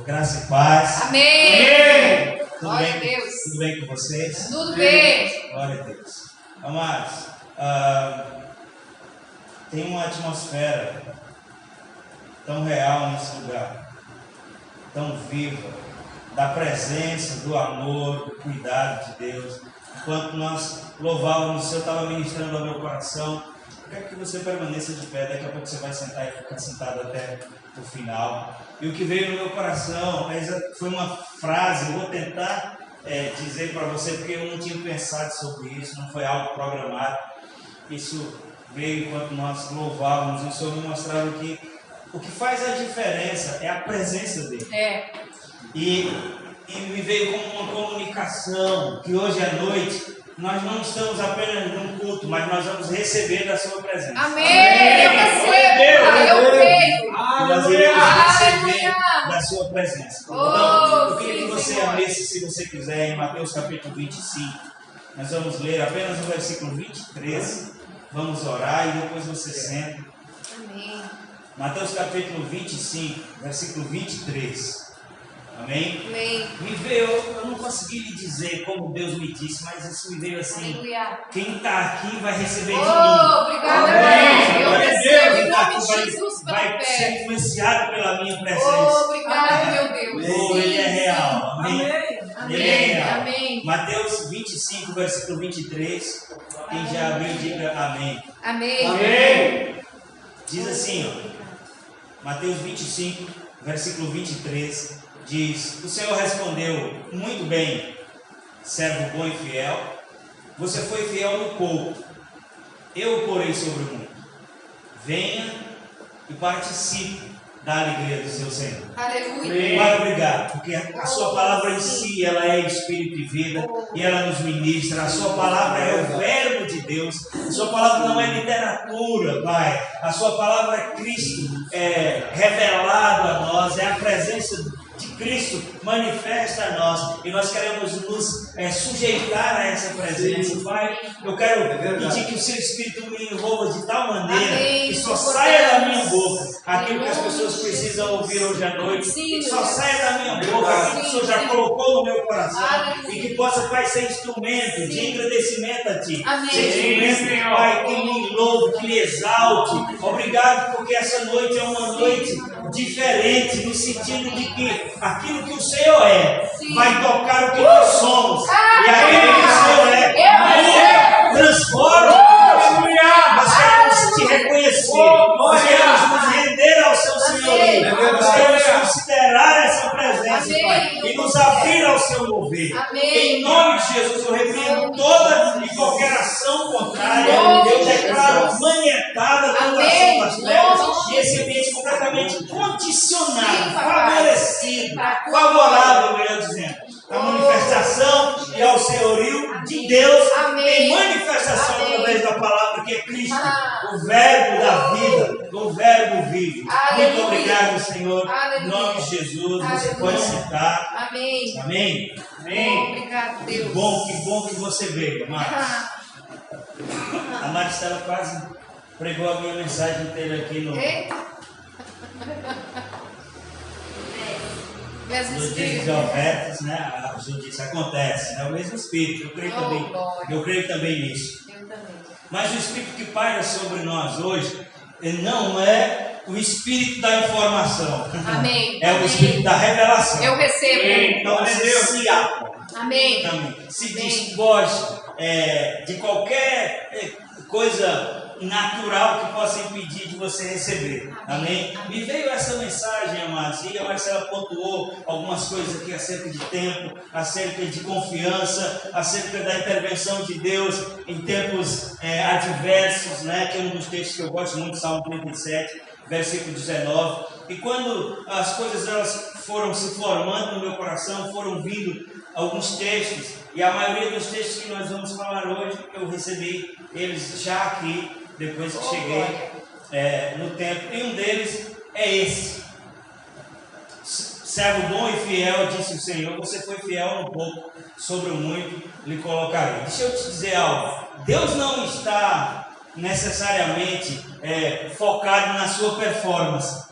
Graça e paz. Amém. Glória a Deus. Tudo bem com vocês? Tudo bem. Glória a Deus. Amados, tem uma atmosfera tão real nesse lugar, tão viva, da presença, do amor, do cuidado de Deus. Enquanto nós louvávamos, o Senhor estava ministrando ao meu coração. Eu quero que você permaneça de pé, daqui a pouco você vai sentar e ficar sentado até o final. E o que veio no meu coração foi uma frase, eu vou tentar dizer para você, porque eu não tinha pensado sobre isso, não foi algo programado. Isso veio enquanto nós louvávamos, e o Senhor me mostrava que o que faz a diferença é a presença dele. E me veio como uma comunicação, que hoje à noite nós não estamos apenas num culto, mas nós vamos receber da sua presença. Amém. Eu recebo. Eu creio. Nós iremos receber da sua presença. Então, eu queria que você abrisse, se você quiser, em Mateus capítulo 25. Nós vamos ler apenas o versículo 23. Vamos orar e depois você senta. Amém. Mateus capítulo 25, versículo 23. Amém? Amém. Me veio, eu não consegui lhe dizer como Deus me disse, mas isso me veio assim. Aleluia. Quem está aqui vai receber de mim. Obrigada, Amém. Eu recebo em nome de Jesus pela vai fé. ser influenciado pela minha presença. Obrigado, meu Deus. Oh, ele é real. Amém. Amém. Ele é real. Amém. Mateus 25, versículo 23. Quem já abriu, diga amém. Amém. Amém. Diz assim, ó. Mateus 25, versículo 23. Diz: o Senhor respondeu: muito bem, servo bom e fiel, você foi fiel no pouco, eu o porei sobre o mundo. Venha e participe da alegria do seu Senhor. Aleluia. Pai, obrigado, porque a sua palavra em si, ela é espírito e vida, e ela nos ministra. A sua palavra é o verbo de Deus. A sua palavra não é literatura, Pai. A sua palavra é Cristo revelado a nós, é a presença de Cristo manifesta a nós, e nós queremos nos sujeitar a essa presença. Pai, eu quero pedir que o seu Espírito me envolva de tal maneira que só saia da minha boca aquilo que as pessoas precisam ouvir hoje à noite, que só saia da minha boca aquilo que o Senhor já colocou no meu coração, e que possa, Pai, ser instrumento de engrandecimento a Ti, ser instrumento, Pai, que me louve, que me exalte. Obrigado, porque essa noite é uma noite diferente, no sentido de que aquilo que o Senhor vai tocar o que nós somos, e aquilo que o Senhor transforma. Nós queremos te reconhecer, nós queremos nos render ao seu senhorio, nós queremos considerar essa presença, Pai, e nos abrir ao seu mover. Em nome de Jesus, eu repreendo toda e qualquer ação contrária. Eu declaro manietada toda ação das trevas, e esse ambiente completamente condicionado, favorecido, favorável, melhor dizendo, à manifestação e ao senhorio de Deus, em manifestação através da palavra que é Cristo, o verbo da vida, o verbo vivo. Muito obrigado, Senhor. Em nome de Jesus, você pode sentar. Amém. Amém. Amém. Obrigado, Deus. Que bom que você veio, Marcos. A Maristela quase pregou a minha mensagem inteira aqui no dia de ofertas, né? Isso acontece, é o mesmo Espírito. Eu creio também nisso. Eu também. Mas o Espírito que paira sobre nós hoje não é o Espírito da informação. Amém. É o Espírito da revelação. Eu recebo. Então você se abre. Amém. Se despoje de qualquer coisa natural que possa impedir de você receber. Amém? Me veio essa mensagem, amados, e a Marcela pontuou algumas coisas aqui acerca de tempo, acerca de confiança, acerca da intervenção de Deus em tempos adversos, né? Que é um dos textos que eu gosto muito, Salmo 37, versículo 19. E quando as coisas elas foram se formando no meu coração, foram vindo alguns textos, e a maioria dos textos que nós vamos falar hoje, eu recebi eles já aqui, depois que cheguei no templo, e um deles é esse: servo bom e fiel, disse o Senhor, você foi fiel no pouco, sobre o muito lhe colocarei. Deixa eu te dizer algo, Deus não está necessariamente focado na sua performance,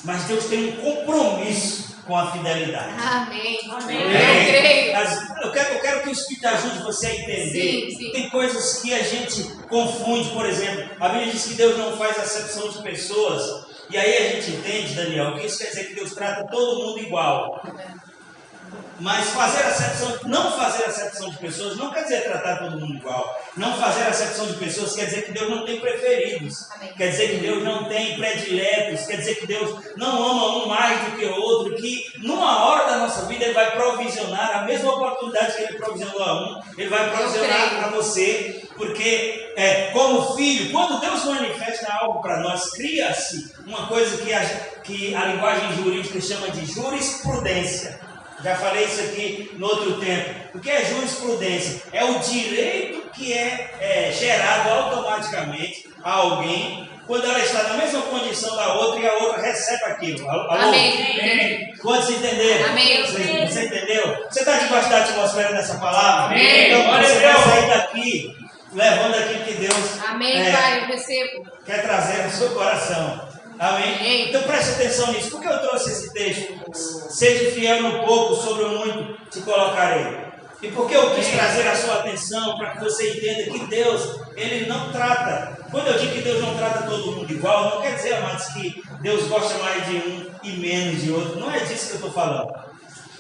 mas Deus tem um compromisso com a fidelidade. Amém. Amém. Eu creio. Eu quero que o Espírito ajude você a entender. Sim. Tem coisas que a gente confunde, por exemplo. A Bíblia diz que Deus não faz acepção de pessoas. E aí a gente entende, Daniel, que isso quer dizer que Deus trata todo mundo igual. Mas não fazer acepção de pessoas não quer dizer tratar todo mundo igual. Não fazer acepção de pessoas quer dizer que Deus não tem preferidos. Amém. Quer dizer que Deus não tem prediletos. Quer dizer que Deus não ama um mais do que o outro. Que numa hora da nossa vida Ele vai provisionar a mesma oportunidade que Ele provisionou a um. Ele vai provisionar para você. Porque, como filho, quando Deus manifesta algo para nós, cria-se uma coisa que a linguagem jurídica chama de jurisprudência. Já falei isso aqui no outro tempo. O que é jurisprudência? É o direito que é gerado automaticamente a alguém quando ela está na mesma condição da outra e a outra recebe aquilo. Alô? Amém. Quantos entenderam? Amém. Você entendeu? Você está debaixo da atmosfera dessa palavra? Amém. Então você vai sair daqui levando aquilo que Deus Amém, Pai, eu recebo. quer trazer no seu coração. Amém? Então preste atenção nisso. Por que eu trouxe esse texto? Seja fiel no pouco, sobre o muito te colocarei. E por que eu quis trazer a sua atenção para que você entenda que Deus, Ele não trata. Quando eu digo que Deus não trata todo mundo igual, não quer dizer, amados, que Deus gosta mais de um e menos de outro. Não é disso que eu estou falando.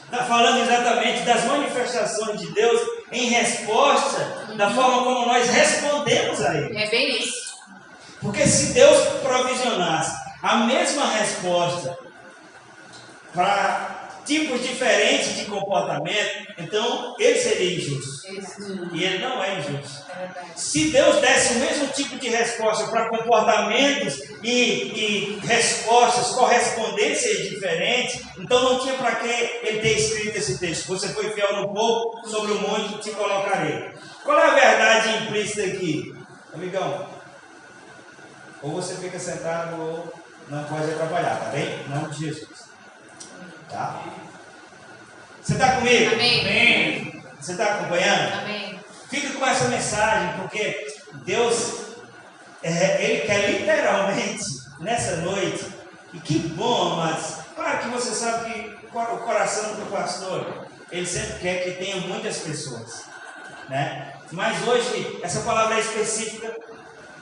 Está falando exatamente das manifestações de Deus em resposta da forma como nós respondemos a Ele. É bem isso. Porque se Deus provisionasse a mesma resposta para tipos diferentes de comportamento, então Ele seria injusto. E Ele não é injusto. Se Deus desse o mesmo tipo de resposta para comportamentos e respostas, correspondências diferentes, então não tinha para que Ele ter escrito esse texto. Você foi fiel no pouco, sobre o monte te colocarei. Qual é a verdade implícita aqui? Amigão, ou você fica sentado ou não pode atrapalhar, tá bem? Em nome de Jesus. Tá? Você está comigo? Amém. Você está acompanhando? Amém. Fica com essa mensagem, porque Deus, Ele quer literalmente, nessa noite, e que bom, amados. Claro que você sabe que o coração do pastor, ele sempre quer que tenha muitas pessoas, né? Mas hoje, essa palavra é específica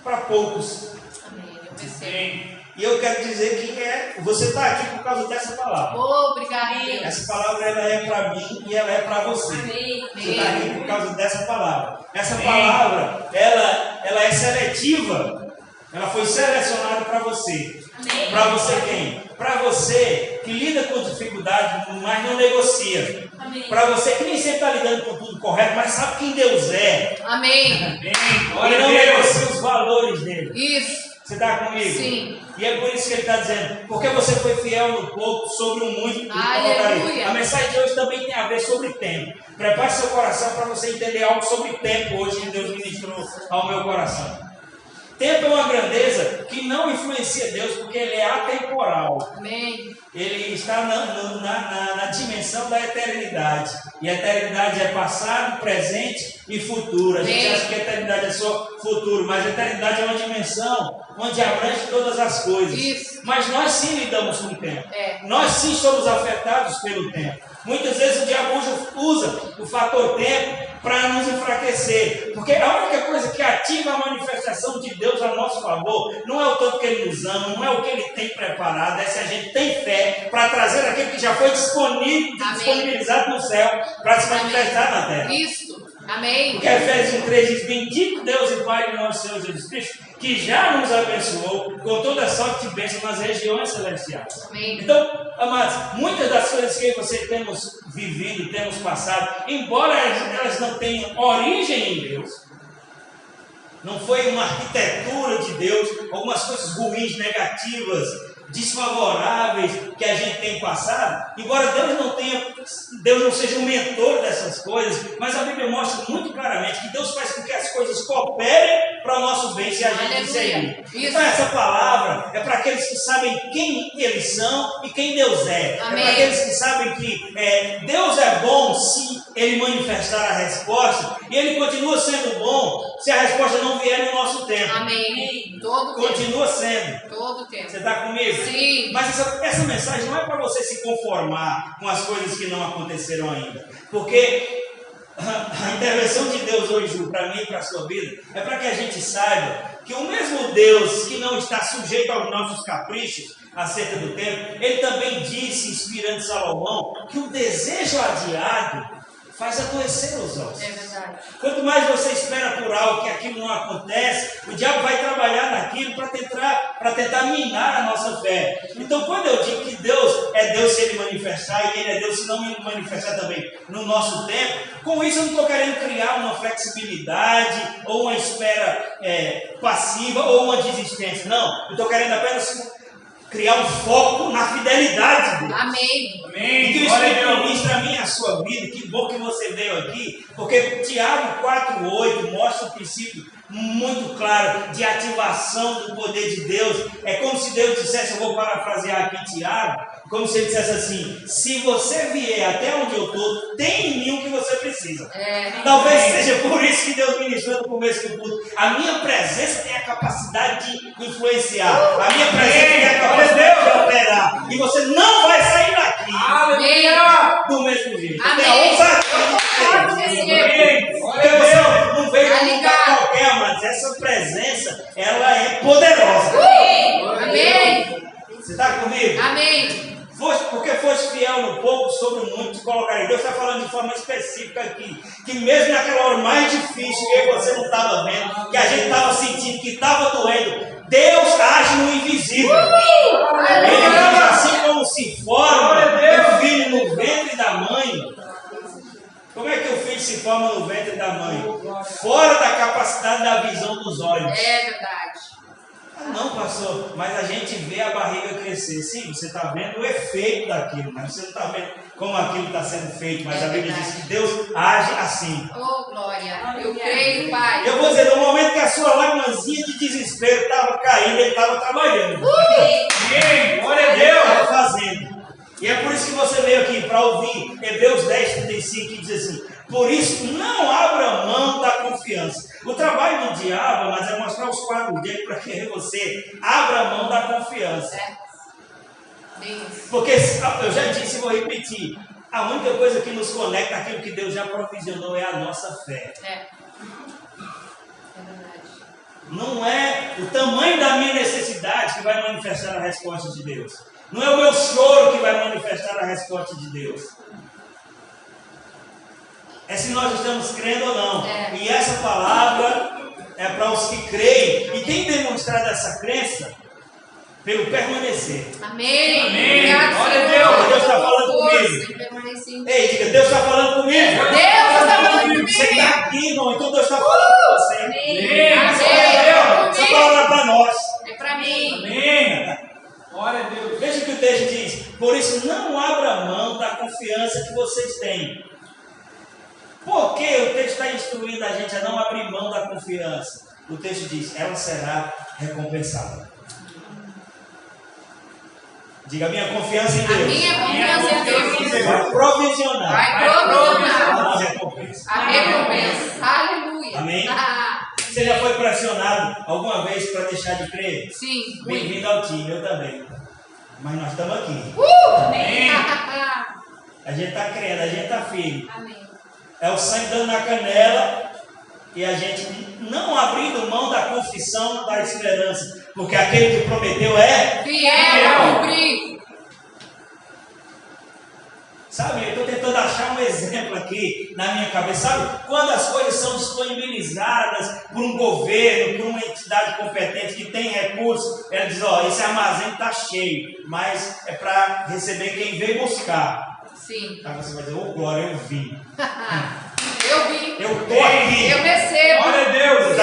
para poucos. Amém. Eu recebo. E eu quero dizer que você está aqui por causa dessa palavra. Obrigada, Deus. Essa palavra ela é para mim e ela é para você. Amém. Você está aqui por causa dessa palavra. Essa palavra, ela é seletiva. Ela foi selecionada para você. Para você quem? Para você que lida com dificuldade, mas não negocia. Para você que nem sempre está lidando com tudo correto, mas sabe quem Deus é. Amém. E não negocia os valores dele. Isso. Você está comigo? Sim. E é por isso que ele está dizendo, porque você foi fiel no pouco, sobre o muito, te colocarei. Aleluia. A mensagem de hoje também tem a ver sobre tempo. Prepare seu coração para você entender algo sobre tempo hoje que Deus ministrou ao meu coração. Tempo é uma grandeza que não influencia Deus, porque Ele é atemporal. Amém. Ele está na dimensão da eternidade. E a eternidade é passado, presente e futuro. A gente acha que a eternidade é só futuro, mas a eternidade é uma dimensão onde abrange todas as coisas. Isso. Mas nós sim lidamos com o tempo. É. Nós sim somos afetados pelo tempo. Muitas vezes o diabo usa o fator tempo para nos enfraquecer. Porque a única coisa que ativa a manifestação de Deus a nosso favor não é o tanto que Ele nos ama, não é o que Ele tem preparado, é se a gente tem fé para trazer aquilo que já foi disponibilizado no céu para se manifestar na terra. Isso. Amém. Porque Efésios 3 diz: bendito Deus e Pai de nosso Senhor Jesus Cristo, que já nos abençoou com toda a sorte de bênção nas regiões celestiais. Amém. Então, amados, muitas das coisas que você temos vivido, temos passado, embora elas não tenham origem em Deus, não foi uma arquitetura de Deus, algumas coisas ruins, negativas, desfavoráveis que a gente tem passado, embora Deus não seja o mentor dessas coisas, mas a Bíblia mostra muito claramente que Deus faz com que as coisas cooperem para o nosso bem se a gente seguir. Então essa palavra é para aqueles que sabem quem eles são e quem Deus é. Amém. É para aqueles que sabem que Deus é bom se Ele manifestar a resposta, e Ele continua sendo bom se a resposta não vier no nosso tempo. Amém. Todo tempo. Continua sendo. Todo tempo. Você está comigo? Sim. Mas essa mensagem não é para você se conformar com as coisas que não aconteceram ainda. Porque a intervenção de Deus hoje, para mim e para a sua vida, é para que a gente saiba que o mesmo Deus que não está sujeito aos nossos caprichos acerca do tempo, ele também disse, inspirando Salomão, que o desejo adiado faz adoecer os ossos. É verdade. Quanto mais você espera por algo que aquilo não acontece, o diabo vai trabalhar naquilo para tentar minar a nossa fé. Então, quando eu digo que Deus é Deus se Ele manifestar, e Ele é Deus se não manifestar também no nosso tempo, com isso eu não estou querendo criar uma flexibilidade, ou uma espera passiva, ou uma desistência. Não, eu estou querendo apenas criar um foco na fidelidade de Deus. Amém. E que o Espírito ministra a mim e a sua vida. Que bom que você veio aqui, porque Tiago 4,8 mostra um princípio muito claro de ativação do poder de Deus. É como se Deus dissesse, eu vou parafrasear aqui Tiago, como se ele dissesse assim: se você vier até onde eu estou, tem em mim o que você precisa. Talvez seja por isso que Deus ministrou no começo do culto. A minha presença tem a capacidade de influenciar. A minha presença tem a capacidade de operar. E você não vai sair daqui do mesmo jeito. Amém. Tem a ousadia de Deus. Porque você não veio de um lugar qualquer, mas essa presença, ela é poderosa. Amém. Você está comigo? Amém. Porque foste fiel no pouco, sobre muito te colocarei. Deus está falando de forma específica aqui, que mesmo naquela hora mais difícil, que você não estava vendo, que a gente estava sentindo, que estava doendo, Deus age no invisível. Ele age assim como se forma o filho no ventre da mãe. Como é que o filho se forma no ventre da mãe? Fora da capacidade da visão dos olhos. É verdade. Não, pastor, mas a gente vê a barriga crescer. Sim, você está vendo o efeito daquilo, mas você não está vendo como aquilo está sendo feito. Mas a Bíblia diz que Deus age assim. Oh, glória. Eu creio, Pai. Eu vou dizer, no momento que a sua lágrimazinha de desespero estava caindo, ele estava trabalhando. Glória a Deus, estava fazendo. E é por isso que você veio aqui para ouvir Hebreus 10:35, que diz assim: por isso não abra mão da confiança. O trabalho do diabo, mas é mostrar os quadros dele para que você abra mão da confiança. Porque eu já disse e vou repetir: a única coisa que nos conecta àquilo que Deus já provisionou é a nossa fé. É verdade. Não é o tamanho da minha necessidade que vai manifestar a resposta de Deus. Não é o meu choro que vai manifestar a resposta de Deus. É se nós estamos crendo ou não. E essa palavra é para os que creem. E tem demonstrado essa crença pelo permanecer. Amém. Obrigado, olha Deus. Deus está falando comigo. Ei, diga, Deus está falando comigo. Deus está falando comigo. Você está aqui, irmão, então Deus está falando com você. Amém. Essa palavra é para nós. É para mim. Amém. Glória a Deus. Veja o que o texto diz: por isso não abra mão da confiança que vocês têm. Por que o texto está instruindo a gente a não abrir mão da confiança? O texto diz: ela será recompensada. Diga, minha confiança em Deus. A minha confiança em Deus vai provisionar. A recompensa. A recompensa. Aleluia. Amém? Você já foi pressionado alguma vez para deixar de crer? Sim. Bem-vindo ao time, eu também. Mas nós estamos aqui. Amém. A gente está crendo, a gente está firme. Amém. É o sangue dando na canela e a gente não abrindo mão da confissão da esperança. Porque aquele que prometeu é fiel a cumprir. Sabe, eu estou tentando achar um exemplo aqui na minha cabeça. Sabe, quando as coisas são disponibilizadas por um governo, por uma entidade competente que tem recursos, ela diz: ó, esse armazém está cheio, mas é para receber quem veio buscar. Sim. Aí você vai dizer: ô, glória, eu vim. Eu vim. Eu estou aqui. Eu recebo. Olha Deus.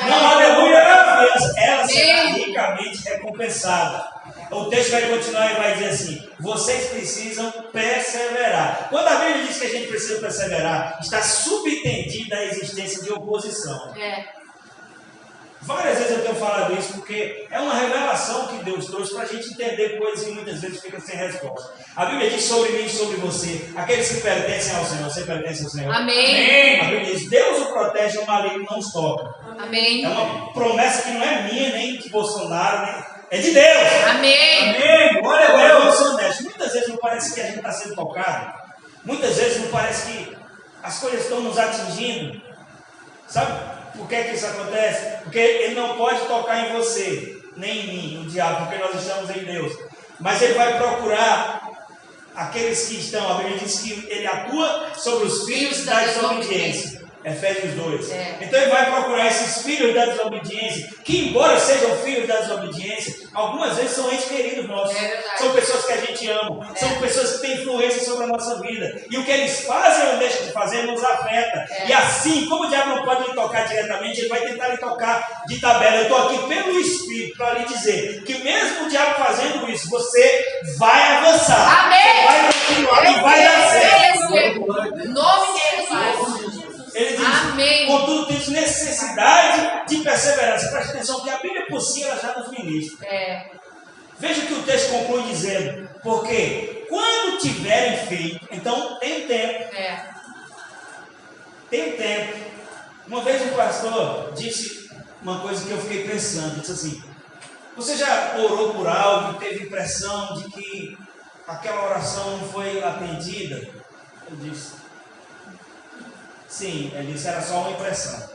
Não, aleluia, ela será ricamente recompensada. O texto vai continuar e vai dizer assim: vocês precisam perseverar. Quando a Bíblia diz que a gente precisa perseverar, está subentendida a existência de oposição. Várias vezes eu tenho falado isso porque é uma revelação que Deus trouxe para a gente entender coisas que muitas vezes fica sem resposta. A Bíblia diz sobre mim e sobre você, aqueles que pertencem ao Senhor. Você pertence ao Senhor? Amém. A Bíblia diz: Deus o protege, o maligno não os toca. Amém. É uma promessa que não é minha, nem de Bolsonaro, é de Deus. Amém. Amém. Olha, agora vamos ser honestos. Muitas vezes não parece que a gente está sendo tocado. Muitas vezes não parece que as coisas estão nos atingindo. Sabe por que isso acontece? Porque ele não pode tocar em você, nem em mim, o diabo, porque nós estamos em Deus. Mas ele vai procurar aqueles que estão. A Bíblia diz que ele atua sobre os filhos da desobediência. Efésios 2. Então ele vai procurar esses filhos da desobediência, que embora sejam filhos da desobediência, algumas vezes são entes queridos nossos. São pessoas que a gente ama, são pessoas que têm influência sobre a nossa vida. E o que eles fazem ou deixam de fazer nos afeta. E assim, como o diabo não pode lhe tocar diretamente, ele vai tentar lhe tocar de tabela. Eu estou aqui pelo Espírito para lhe dizer que mesmo o diabo fazendo isso, você vai avançar. Amém. Você vai continuar e vai dar certo. Em nome de Jesus. Ele diz: amém. Contudo, tens necessidade de perseverança. Preste atenção que a Bíblia por si ela já nos ministra. Veja que o texto conclui dizendo: porque quando tiverem feito, então tem tempo. Tem tempo. Uma vez um pastor disse uma coisa que eu fiquei pensando. Disse assim: você já orou por algo e teve impressão de que aquela oração não foi atendida? Eu disse: sim. Ele disse: era só uma impressão.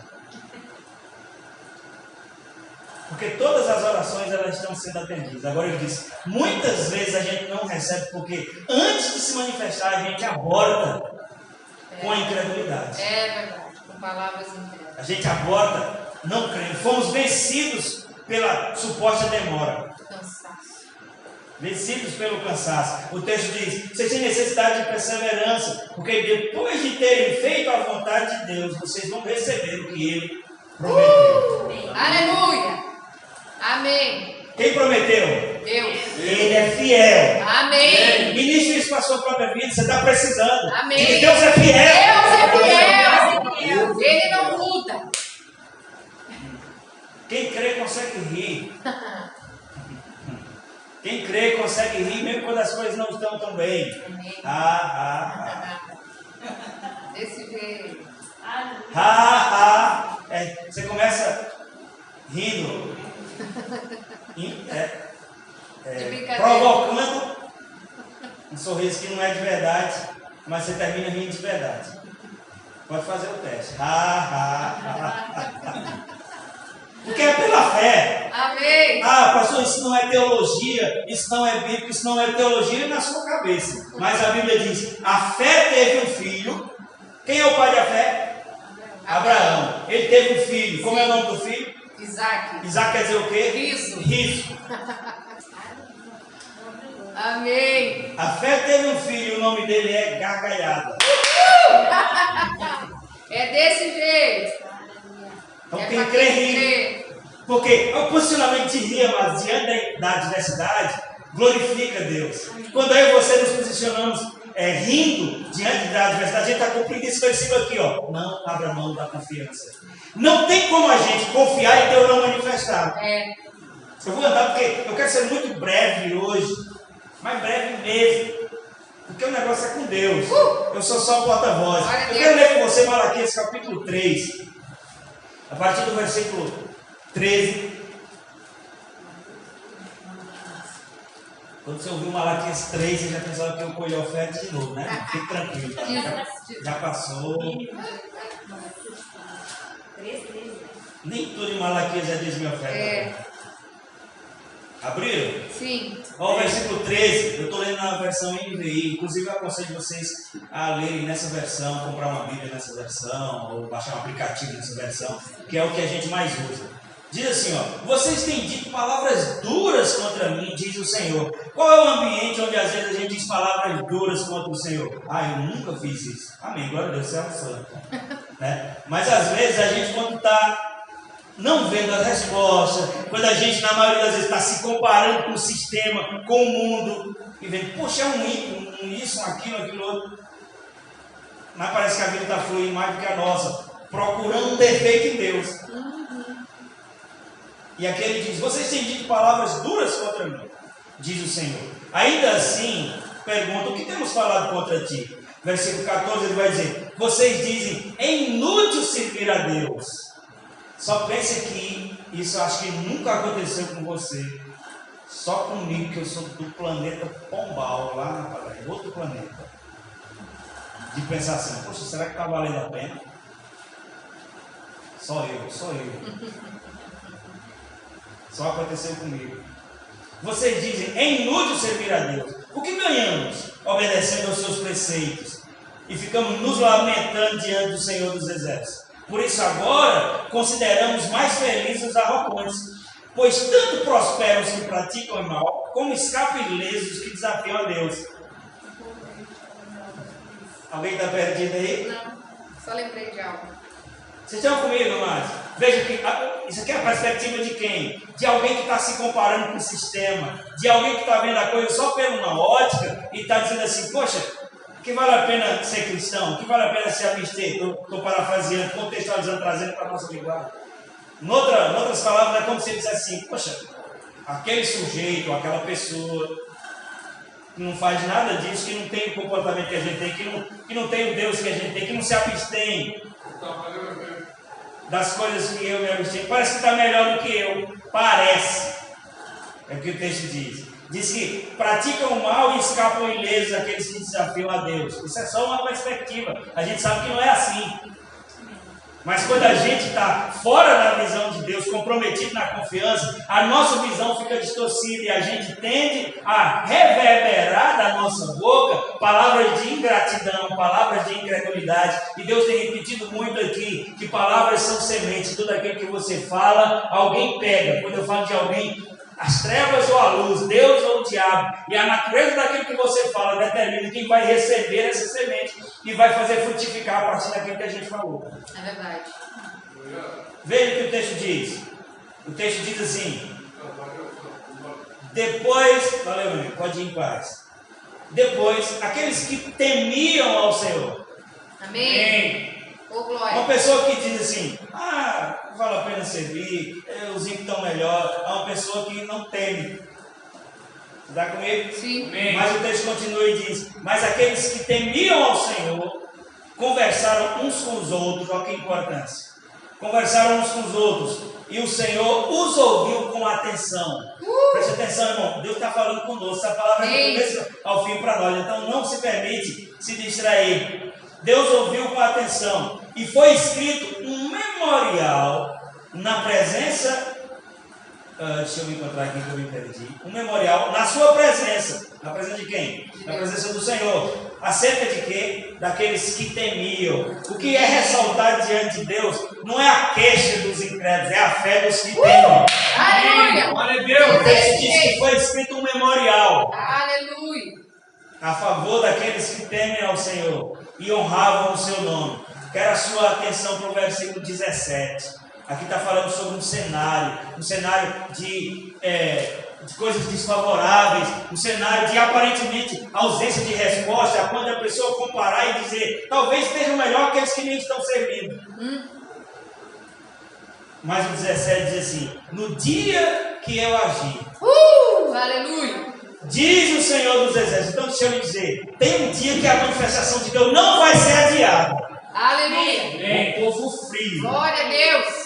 Porque todas as orações elas estão sendo atendidas. Agora ele disse: muitas vezes a gente não recebe porque antes de se manifestar a gente aborta com a incredulidade. É verdade, com palavras incrédulas. A gente aborta não crendo. Fomos vencidos pela suposta demora. Cansaço. Vencidos pelo cansaço. O texto diz: vocês têm necessidade de perseverança, porque depois de terem feito a vontade de Deus, vocês vão receber o que Ele prometeu. Aleluia! Amém. Quem prometeu? Deus. Ele é fiel. Amém. Ministre isso para a sua própria vida. Você está precisando. Amém. Porque Deus é fiel. Deus é fiel. Ele não muda. Quem crê consegue rir. Quem crê consegue rir mesmo quando as coisas não estão tão bem. Desse jeito. Você começa rindo, provocando um sorriso que não é de verdade, mas você termina rindo de verdade. Pode fazer o teste. Porque é pela fé. Amém. Pastor, isso não é teologia, isso não é bíblico, isso não é teologia na sua cabeça. Mas a Bíblia diz: a fé teve um filho. Quem é o pai da fé? Abraão. Ele teve um filho. Como é o nome do filho? Isaac. Isaac quer dizer o quê? Riso. Amém. A fé teve um filho, o nome dele é gargalhada. É desse jeito. Então quem crê ri. Porque o posicionamento de rir, mas diante da adversidade, glorifica Deus. Quando eu e você nos posicionamos rindo diante da adversidade, a gente está cumprindo esse versículo aqui, ó. Não abra mão da confiança. Não tem como a gente confiar em Deus não manifestar. Eu vou andar porque eu quero ser muito breve hoje, mas breve mesmo. Porque o negócio é com Deus. Eu sou só porta-voz. Eu quero ler com você Malaquias capítulo 3, a partir do versículo 13. Quando você ouviu Malaquias 3, você já pensava que eu colhi a oferta de novo, né? Fique tranquilo. Tá? Já passou. Nem tudo em Malaquias é dízimo e oferta. Abriram? Sim. Ó, o versículo 13, eu estou lendo na versão NVI, inclusive eu aconselho vocês a lerem nessa versão, comprar uma Bíblia nessa versão, ou baixar um aplicativo nessa versão, que é o que a gente mais usa. Diz assim, ó: vocês têm dito palavras duras contra mim, diz o Senhor. Qual é o ambiente onde às vezes a gente diz palavras duras contra o Senhor? Eu nunca fiz isso. Amém, glória a Deus, você é um santo. Né? Mas às vezes a gente, quando está não vendo a resposta, quando a gente na maioria das vezes está se comparando com o sistema, com o mundo, e vendo, poxa, é isso, aquilo outro, mas parece que a vida está fluindo mais do que a nossa, procurando um defeito em Deus. Mas a Bíblia diz: vocês têm necessidade de perseverança, porque depois de terem feito a vontade de Deus, vocês vão receber o que Ele prometeu. E aqui ele diz: vocês têm dito palavras duras contra mim, diz o Senhor. Ainda assim, pergunta: o que temos falado contra ti? Versículo 14 ele vai dizer: vocês dizem, é inútil servir a Deus. Só pense que isso acho que nunca aconteceu com você. Só comigo, que eu sou do planeta Pombal, lá na padaria, outro planeta. De pensar assim: poxa, será que está valendo a pena? Só eu. Só aconteceu comigo. Vocês dizem, é inútil servir a Deus. O que ganhamos obedecendo aos seus preceitos? E ficamos nos lamentando diante do Senhor dos Exércitos. Por isso agora consideramos mais felizes os arrogantes, pois tanto prosperam os que praticam o mal, como escapam ilesos os que desafiam a Deus. Alguém está perdido aí? Não, só lembrei de algo. Vocês estão comigo, amados? Veja que isso aqui é a perspectiva de quem? De alguém que está se comparando com o sistema, de alguém que está vendo a coisa só por uma ótica e está dizendo assim: poxa, que vale a pena ser cristão? Que vale a pena se abster? Estou parafraseando, contextualizando, trazendo para a nossa linguagem. Em outras palavras, é como se ele dissesse assim: poxa, aquele sujeito, aquela pessoa que não faz nada disso, que não tem o comportamento que a gente tem, que não tem o Deus que a gente tem, que não se abstém das coisas que eu me abstenho, parece que está melhor do que eu. Parece. É o que o texto diz. Diz que praticam o mal e escapam ilesos aqueles que desafiam a Deus. Isso é só uma perspectiva. A gente sabe que não é assim. Mas quando a gente está fora da visão de Deus, comprometido na confiança, a nossa visão fica distorcida e a gente tende a reverberar da nossa boca palavras de ingratidão, palavras de incredulidade. E Deus tem repetido muito aqui que palavras são sementes. Tudo aquilo que você fala, alguém pega. Quando eu falo de alguém, as trevas ou a luz, Deus ou o diabo, e a natureza daquilo que você fala determina quem vai receber essa semente e vai fazer frutificar a partir daquilo que a gente falou. É verdade. Veja o que o texto diz. O texto diz assim: depois, valeu, meu, pode ir em paz. Depois, aqueles que temiam ao Senhor. Amém. Oh, glória. Uma pessoa que diz assim: não vale a pena servir, os ímpios estão melhor. É uma pessoa que não teme. Está comigo? Sim. Amém. Mas o texto continua e diz: mas aqueles que temiam ao Senhor conversaram uns com os outros. Olha que importância. Conversaram uns com os outros e o Senhor os ouviu com atenção. Preste atenção, irmão. Deus está falando conosco. Essa palavra é do começo ao fim para nós. Então não se permite se distrair. Deus ouviu com atenção e foi escrito um memorial na presença. Deixa eu me encontrar aqui que eu me perdi. Um memorial na sua presença. Na presença de quem? Na presença do Senhor. Acerca de quê? Daqueles que temiam. O que é ressaltar diante de Deus não é a queixa dos incrédulos, é a fé dos que temem. Aleluia! Glória a Deus. O texto diz que foi escrito um memorial. Aleluia! A favor daqueles que temem ao Senhor e honravam o seu nome. Quero a sua atenção para o versículo 17. Aqui está falando sobre um cenário de coisas desfavoráveis, um cenário de aparentemente ausência de resposta, quando a pessoa comparar e dizer, talvez estejam melhor aqueles que nem estão servindo. Mas o 17 diz assim: no dia que eu agi, aleluia! Diz o Senhor dos Exércitos. Então deixa eu lhe dizer, tem um dia que a manifestação de Deus não vai ser adiada. Aleluia! Um povo frio. Glória a Deus!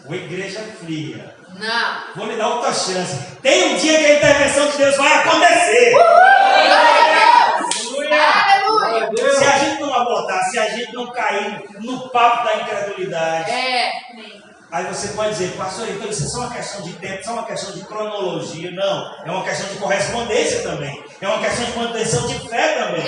Uma igreja fria. Não. Vou lhe dar outra chance. Tem um dia que a intervenção de Deus vai acontecer. Aleluia! Se a gente não abortar, se a gente não cair no papo da incredulidade, aí você pode dizer, pastor, então isso é só uma questão de tempo, só uma questão de cronologia. Não, é uma questão de correspondência também. É uma questão de manutenção de fé também.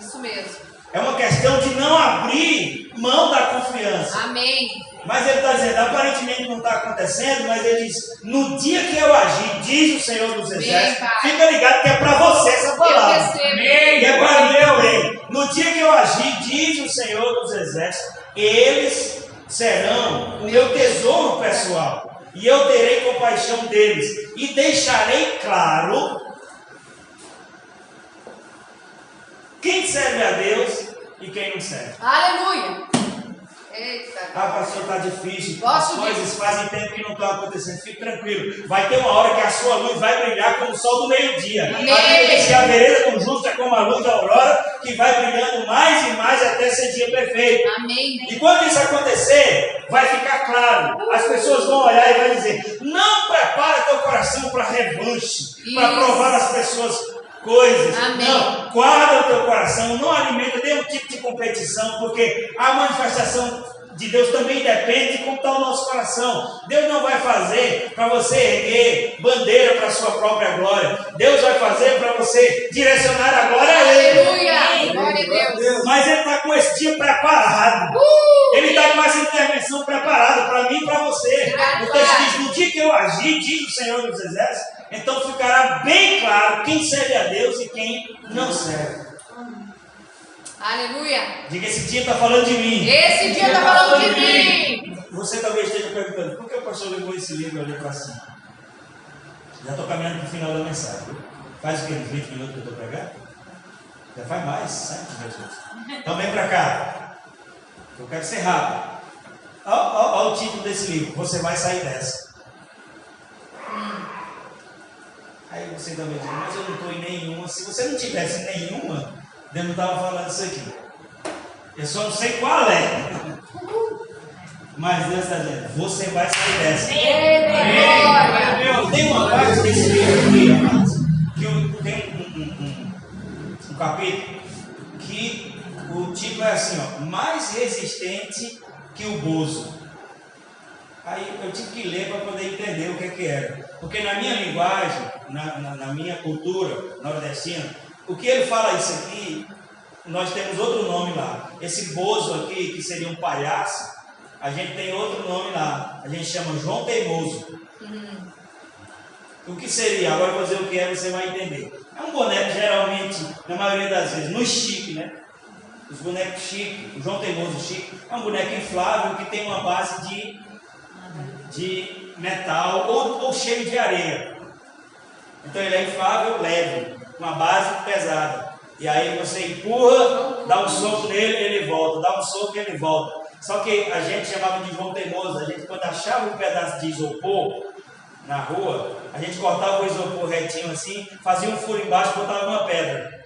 Isso mesmo. É uma questão de não abrir mão da confiança. Amém. Mas ele está dizendo, aparentemente não está acontecendo, mas ele diz, no dia que eu agir, diz o Senhor dos Exércitos, fica ligado que é para você essa palavra. E é para mim também. No dia que eu agir, diz o Senhor dos Exércitos, eles serão o meu tesouro pessoal, e eu terei compaixão deles, e deixarei claro quem serve a Deus e quem não serve. Aleluia! Eita. Ah, pastor, está difícil. Posso As coisas fazem tempo que não estão acontecendo. Fique tranquilo. Vai ter uma hora que a sua luz vai brilhar como o sol do meio-dia. A Bíblia diz que a vereda do justo é como a luz da aurora, que vai brilhando mais e mais até ser dia perfeito. Amém. E quando isso acontecer, vai ficar claro. As pessoas vão olhar e vão dizer: não prepara teu coração para revanche, para provar as pessoas coisas. Amém. Não, guarda o teu coração, não alimenta nenhum tipo de competição, porque a manifestação de Deus também depende de como está o nosso coração. Deus não vai fazer para você erguer bandeira para a sua própria glória. Deus vai fazer para você direcionar a glória a Ele. Aleluia! Glória a Deus. Mas Ele está com esse dia preparado. Ele está com essa intervenção preparada para mim e para você. O texto diz: no dia que eu agir, diz o Senhor dos Exércitos, então ficará bem claro quem serve a Deus e quem não serve. Aleluia. Diga: esse dia está falando de mim. Esse dia está falando de mim. Você talvez esteja perguntando: por que o pastor levou esse livro ali para cima? Já estou caminhando para o final da mensagem. Faz o que? 20 minutos que eu estou pregando? Já faz mais, 7 minutos. Então vem para cá. Eu quero ser rápido. Olha o título desse livro: Você vai sair dessa. Aí você também diz: mas eu não estou em nenhuma. Se você não tivesse nenhuma, Deus não estava falando isso aqui. Eu só não sei qual é. Mas Deus está dizendo: você vai sair dessa. Tem uma parte desse livro aqui, amados, que tem um capítulo que o título é assim, ó: mais resistente que o bozo. Aí eu tive que ler para poder entender o que era. Porque na minha linguagem, na minha cultura nordestina, o que ele fala isso aqui, nós temos outro nome lá. Esse bozo aqui, que seria um palhaço, a gente tem outro nome lá. A gente chama João Teimoso. O que seria? Agora eu vou dizer o que é, você vai entender. É um boneco, geralmente, na maioria das vezes, no chique, né? Os bonecos chique, o João Teimoso chique, é um boneco inflável que tem uma base de metal ou cheio de areia. Então ele é inflável, leve, uma base pesada. E aí você empurra, dá um soco nele, ele volta, dá um soco e ele volta. Só que a gente chamava de João Teimoso. A gente, quando achava um pedaço de isopor na rua, a gente cortava o isopor retinho assim, fazia um furo embaixo e botava uma pedra.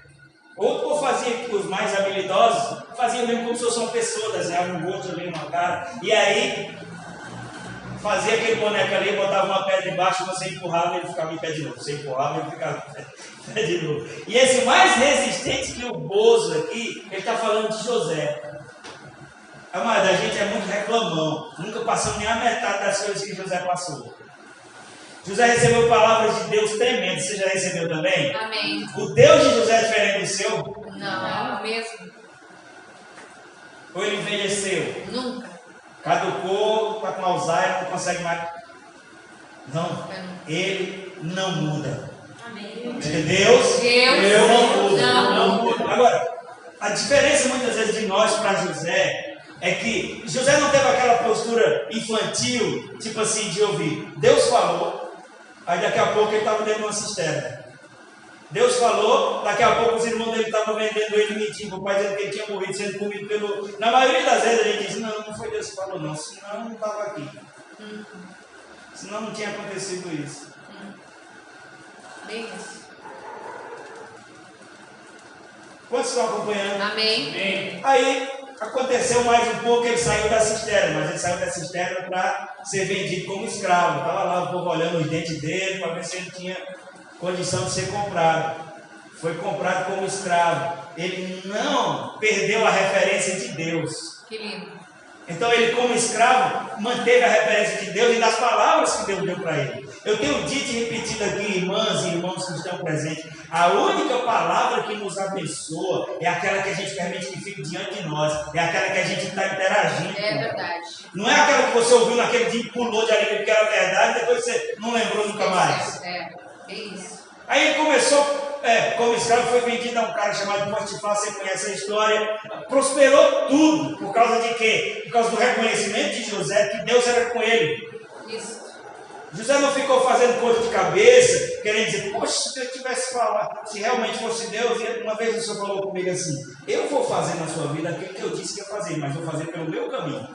Ou fazia, os mais habilidosos, fazia mesmo como se fosse uma pessoa, desenhava um rosto ali, uma cara, e aí fazia aquele boneco ali, botava uma pedra embaixo, você empurrava e ele ficava em pé de novo. Você empurrava e ele ficava em pé de novo. E esse mais resistente que o bozo aqui, ele está falando de José. Amada, a gente é muito reclamão. Nunca passamos nem a metade das coisas que José passou. José recebeu palavras de Deus tremendas. Você já recebeu também? Amém. O Deus de José é diferente do seu? Não, é o mesmo. Ou ele envelheceu? Nunca. Caducou, está com Alzheimer, não consegue mais. Não, ele não muda. Amém. Deus não muda. Não muda. Agora, a diferença muitas vezes de nós para José é que José não teve aquela postura infantil, tipo assim, de ouvir. Deus falou, aí daqui a pouco ele estava dentro de uma cisterna. Deus falou, daqui a pouco os irmãos dele estavam vendendo ele mentindo, o pai dizendo que ele tinha morrido sendo comido pelo... Na maioria das vezes a gente diz: não foi Deus que falou não, senão não estava aqui. Senão não tinha acontecido isso. Bem isso. Quantos estão acompanhando? Amém. Aí aconteceu mais um pouco, ele saiu da cisterna, mas ele saiu da cisterna para ser vendido como escravo. Estava lá o povo olhando os dentes dele para ver se ele tinha condição de ser comprado. Foi comprado como escravo. Ele não perdeu a referência de Deus. Que lindo. Então ele, como escravo, manteve a referência de Deus e das palavras que Deus deu para ele. Eu tenho dito e repetido aqui, irmãs e irmãos que estão presentes, a única palavra que nos abençoa é aquela que a gente permite que fique diante de nós, é aquela que a gente está interagindo. É verdade. Não é aquela que você ouviu naquele dia e pulou de alegria porque era verdade, depois você não lembrou nunca mais. É isso. Aí ele começou, como escravo, foi vendido a um cara chamado Potifar. Você conhece a história. Prosperou tudo. Por causa de quê? Por causa do reconhecimento de José, que Deus era com ele. Isso. José não ficou fazendo coisa de cabeça, querendo dizer: poxa, se eu tivesse falado, se realmente fosse Deus. E uma vez o Senhor falou comigo assim: eu vou fazer na sua vida aquilo que eu disse que ia fazer, mas vou fazer pelo meu caminho.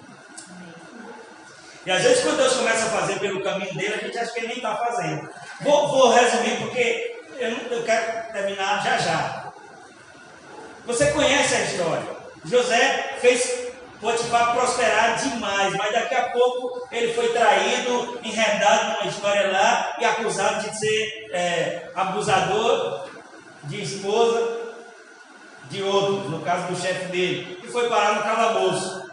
E às vezes quando Deus começa a fazer pelo caminho dele, a gente acha que ele nem está fazendo. Vou resumir porque eu quero terminar já. Você conhece a história. José fez Potifar prosperar demais, mas daqui a pouco ele foi traído, enredado numa história lá e acusado de ser abusador de esposa de outros, no caso do chefe dele, e foi parar no calabouço.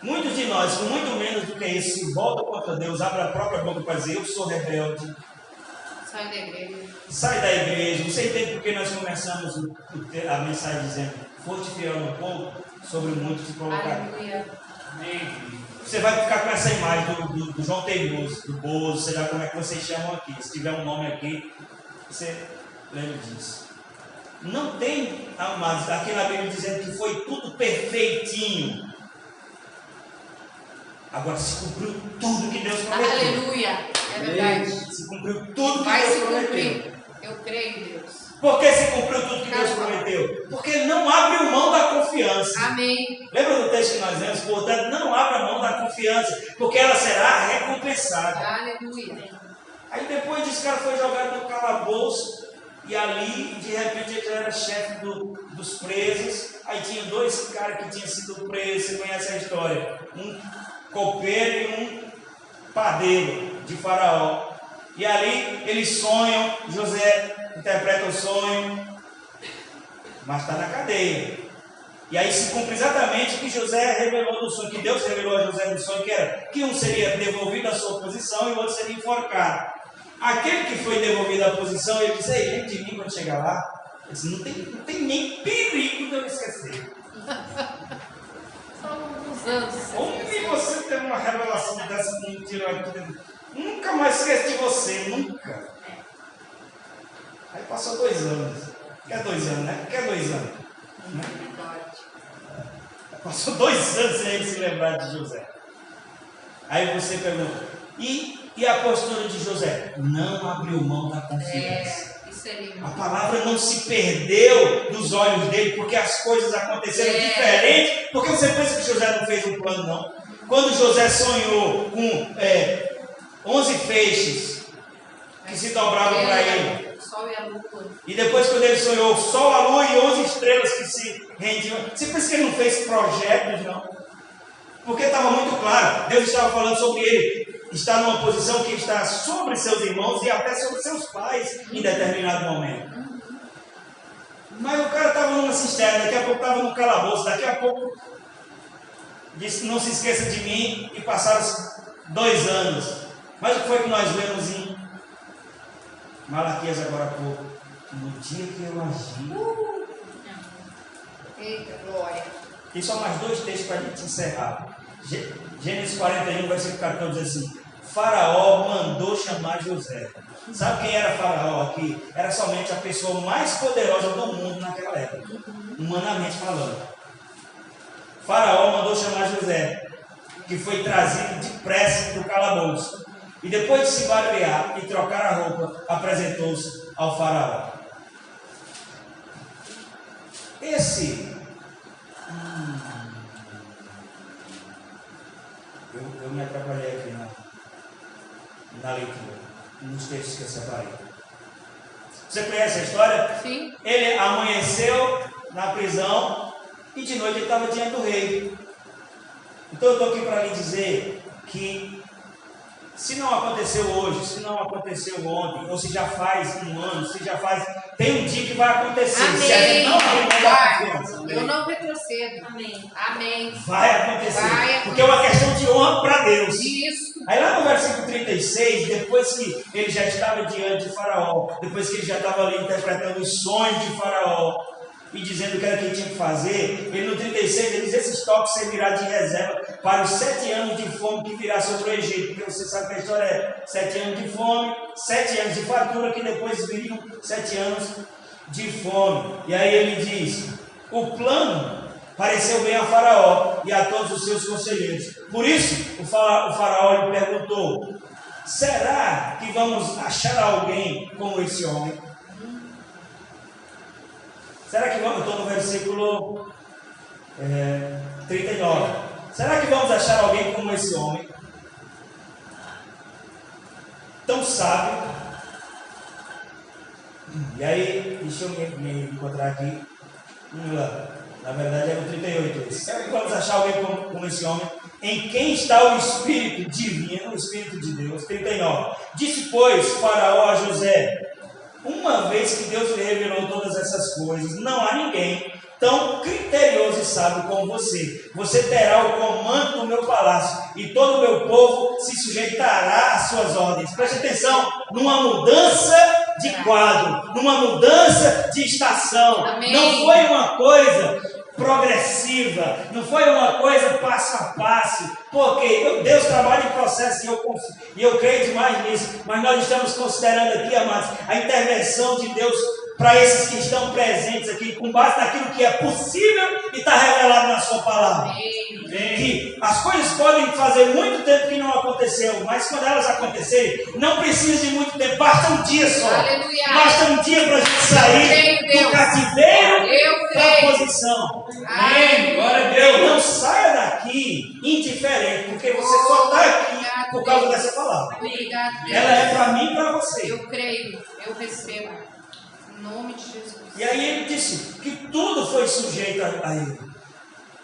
Muitos de nós, com muito menos do que isso, se voltam contra Deus, abrem a própria boca para dizer: eu sou rebelde. Sai da igreja. Sai da igreja. Você entende porque nós começamos a mensagem dizendo: foste fiel no pouco, sobre muito te colocar. Aleluia. Você vai ficar com essa imagem do João Teimoso, do Bozo, sei lá como é que vocês chamam aqui. Se tiver um nome aqui, você lembra disso. Não tem, amados, aqui na Bíblia dizendo que foi tudo perfeitinho. Agora se cumpriu tudo que Deus prometeu. Aleluia. É verdade. Se cumpriu tudo que Vai Deus se prometeu. cumprir. Eu creio em Deus. Por que se cumpriu tudo que Deus prometeu? Porque ele não abre mão da confiança. Amém. Lembra do texto que nós lemos? Portanto, não abra mão da confiança, porque ela será recompensada. Aleluia. Aí depois desse cara foi jogado no calabouço, e ali, de repente, ele era chefe dos presos. Aí tinha dois caras que tinham sido presos, você conhece a história. Um copeiro e um padeiro de Faraó. E ali eles sonham, José interpreta o sonho, mas está na cadeia. E aí se cumpre exatamente o que José revelou no sonho, que Deus revelou a José no sonho, que era que um seria devolvido à sua posição e o outro seria enforcado. Aquele que foi devolvido à posição, ele disse: ei, lembra de mim quando chegar lá? Ele disse: não tem nem perigo de eu me esquecer. Só uns anos. Onde você tem uma revelação dessa mentira aqui dentro? Nunca mais esqueço de você, nunca. Aí passou 2 anos. Quer 2 anos, né? Quer 2 anos? Né? Passou 2 anos sem ele se lembrar de José. Aí você pergunta: e a postura de José? Não abriu mão da confiança. Isso é lindo. A palavra não se perdeu dos olhos dele, porque as coisas aconteceram diferente. Porque você pensa que José não fez um plano, não? Quando José sonhou com 11 feixes que se dobravam para ele. O sol e a lua. E depois, quando ele sonhou o sol, a lua e 11 estrelas que se rendiam. Você pensa que ele não fez projetos, não? Porque estava muito claro. Deus estava falando sobre ele. Está numa posição que está sobre seus irmãos e até sobre seus pais em determinado momento. Mas o cara estava numa cisterna, daqui a pouco estava no calabouço, daqui a pouco disse: não se esqueça de mim, e passaram 2 anos. Mas o que foi que nós lemos em Malaquias agora há pouco? No dia que eu agi. Eita, glória. Tem só mais 2 textos para a gente encerrar. Gênesis 41, versículo 14 diz assim: Faraó mandou chamar José. Sabe quem era Faraó aqui? Era somente a pessoa mais poderosa do mundo naquela época, humanamente falando. Faraó mandou chamar José, que foi trazido depressa do calabouço. E depois de se barbear e trocar a roupa, apresentou-se ao Faraó. Eu me atrapalhei aqui na leitura, nos textos que eu separei. Você conhece a história? Sim. Ele amanheceu na prisão e de noite ele estava diante do rei. Então eu estou aqui para lhe dizer que se não aconteceu hoje, se não aconteceu ontem, ou se já faz 1 ano, se já faz... Tem um dia que vai acontecer. Amém. Se a gente não abrir mão da confiança. Eu não retrocedo. Amém. Amém. Vai acontecer. Porque é uma questão de honra para Deus. Isso. Aí lá no versículo 36, depois que ele já estava diante de Faraó, depois que ele já estava ali interpretando os sonhos de Faraó e dizendo o que era que ele tinha que fazer, ele no 36 ele diz: esse estoque servirá de reserva para os 7 anos de fome que virá sobre o Egito. Porque você sabe que a história é 7 anos de fome, 7 anos de fartura, que depois viriam 7 anos de fome. E aí ele diz: o plano pareceu bem a Faraó e a todos os seus conselheiros. Por isso o Faraó lhe perguntou: será que vamos achar alguém como esse homem? Será que vamos? Eu estou no versículo 39. Será que vamos achar alguém como esse homem? Tão sábio. E aí, deixa eu me encontrar aqui. Na verdade é no 38. Será que vamos achar alguém como esse homem? Em quem está o Espírito divino, o Espírito de Deus? 39. Disse, pois, Faraó a José: uma vez que Deus lhe revelou todas essas coisas, não há ninguém tão criterioso e sábio como você. Você terá o comando do meu palácio, e todo o meu povo se sujeitará às suas ordens. Preste atenção, numa mudança de quadro, numa mudança de estação. Amém. Não foi uma coisa progressiva, não foi uma coisa passo a passo, porque Deus trabalha em processo e eu creio demais nisso, mas nós estamos considerando aqui, amados, a intervenção de Deus para esses que estão presentes aqui, com base naquilo que é possível e está revelado na sua palavra. Que as coisas podem fazer muito tempo que não aconteceu, mas quando elas acontecerem, não precisa de muito tempo, basta um dia só. Aleluia. Basta um dia para a gente sair do cativeiro para a posição. Amém. Glória a Deus. Não saia daqui indiferente, porque você só está aqui por causa dessa palavra. Obrigado. Ela é para mim e para você. Eu creio, eu recebo. Em nome de Jesus. E aí ele disse que tudo foi sujeito a ele.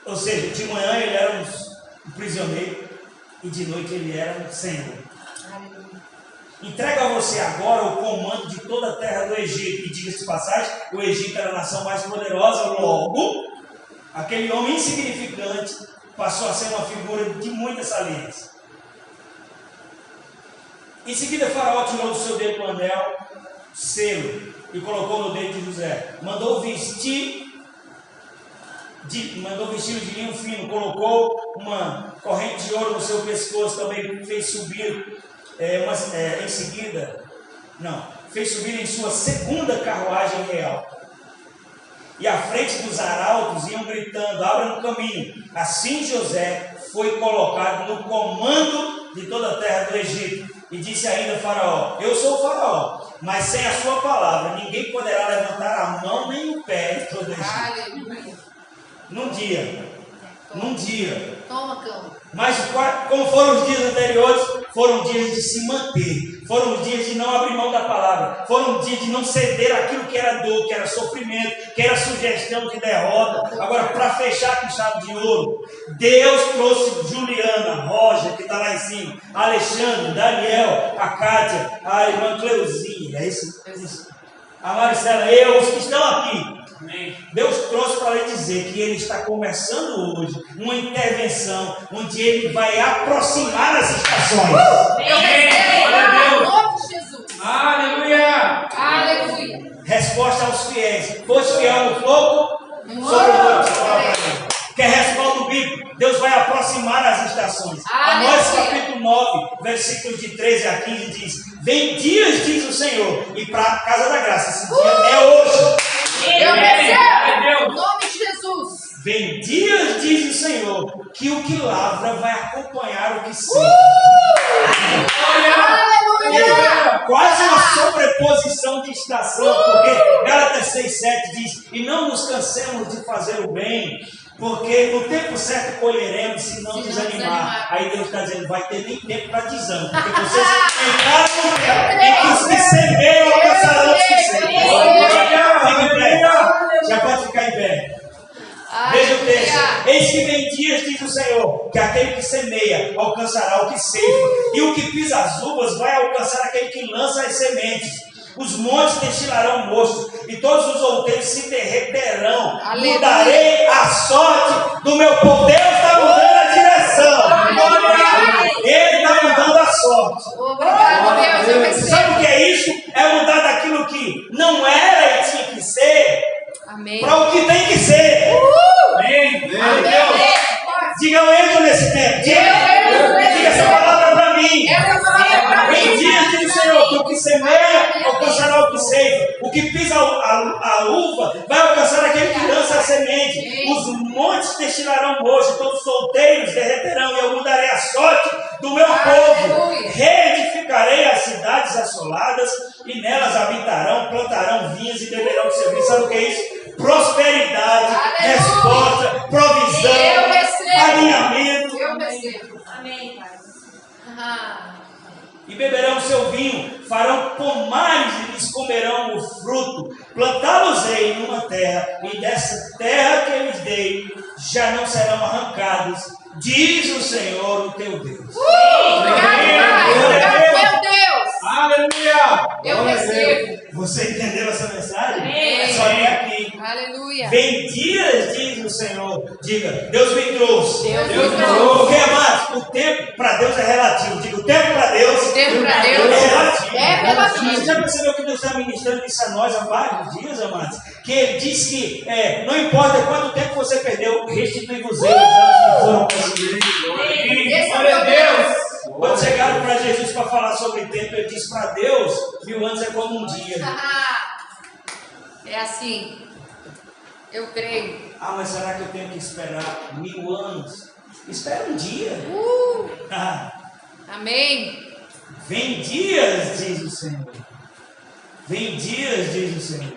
Ou seja, de manhã ele era um prisioneiro e de noite ele era um senhor. Aleluia. Entrega a você agora o comando de toda a terra do Egito. E diga-se de passagem, o Egito era a nação mais poderosa. Logo, aquele homem insignificante passou a ser uma figura de muita saliência. Em seguida, Faraó tirou do seu dedo o anel, selo, e colocou no dedo de José. Mandou vestir de linho fino, colocou uma corrente de ouro no seu pescoço, também fez subir fez subir em sua segunda carruagem real. E à frente dos arautos iam gritando: abra no caminho. Assim José foi colocado no comando de toda a terra do Egito. E disse ainda Faraó: eu sou o Faraó, mas sem a sua palavra ninguém poderá levantar a mão nem o pé em todo o Egito. Aleluia. Num dia. Toma, cão. Mas como foram os dias anteriores, foram dias de se manter, foram os dias de não abrir mão da palavra, foram os dias de não ceder aquilo que era dor, que era sofrimento, que era sugestão de derrota. Agora, para fechar com chave de ouro, Deus trouxe Juliana, Roger, que está lá em cima, Alexandre, Daniel, a Kátia, a irmã Cleuzinha, é isso? A Maricela, os que estão aqui. Amém. Deus trouxe para lhe dizer que Ele está começando hoje uma intervenção onde Ele vai aproximar as estações. Eu recebo em nome de Jesus. Aleluia! Aleluia. Resposta aos fiéis. Foste fiel no fogo, sobre o fogo. Quer respaldo bíblico? Deus vai aproximar as estações. Amós capítulo 9, versículos de 13 a 15 diz: vem dias, diz o Senhor, e para a casa da graça. Esse dia é hoje. Eu recebo em nome de Jesus. Vem dias, diz o Senhor, que o que lavra vai acompanhar o que seca. Aleluia! Quase uma sobreposição de estação, porque Gálatas 6,7 diz: e não nos cansemos de fazer o bem, porque no tempo certo colheremos se não desanimar. Aí Deus está dizendo: vai ter nem tempo para desânimo, porque vocês entraram no tempo em que os que semeiam alcançarão os que secam. Já pode ficar em pé. Veja o texto: eis que vem dias, diz o Senhor, que aquele que semeia alcançará o que ceifa, e o que pisa as uvas vai alcançar aquele que lança as sementes. Os montes destilarão mosto, e todos os outeiros se derreterão. Mudarei a sorte do meu povo. Deus está mudando a direção. Ele está mudando a sorte. Obrigado, Deus. Eu recebo. Sabe o que é isso? É mudar daquilo que não era e tinha que ser, para o que tem que ser. Amém. Diga: eu entro nesse tempo. Diga essa palavra para mim. Em dias, diz o Senhor, que o que semeia alcançará o que ceifa. O que pisa a uva vai alcançar aquele que lança a semente. Os montes destilarão mosto, todos os solteiros derreterão, e eu mudarei a sorte do meu povo. Reedificarei as cidades assoladas, e nelas habitarão, plantarão vinhas e beberão de seu vinho. Sabe o que é isso? Prosperidade, resposta, provisão, alinhamento. Deus. Amém, Pai. Ah, E beberão seu vinho, farão pomares e lhes comerão o fruto. Plantá-los-ei numa terra, e dessa terra que eles dei, já não serão arrancados, diz o Senhor, o teu Deus. obrigado, Pai. Obrigado, meu Deus. Aleluia! Eu recebo. Você entendeu essa mensagem? Amém. É só ler aqui. Aleluia. Vem dias, diz o Senhor. Diga, Deus me trouxe. Deus Deus me me trouxe. Porque, amados, o tempo para Deus é relativo. Diga, o tempo para Deus, O tempo para Deus é relativo. é relativo. Você já percebeu que Deus está ministrando isso a nós há vários dias, amados? Que Ele diz que não importa quanto tempo você perdeu, restitui-vos eles antes que foram consumidos. Esse é o Glória a meu Deus. Quando chegaram para Jesus para falar sobre tempo, Ele disse para Deus, 1000 anos é como um dia. É assim. Eu creio. Ah, mas será que eu tenho que esperar 1000 anos? Espera um dia. Amém. Vem dias, diz o Senhor. Vem dias, diz o Senhor.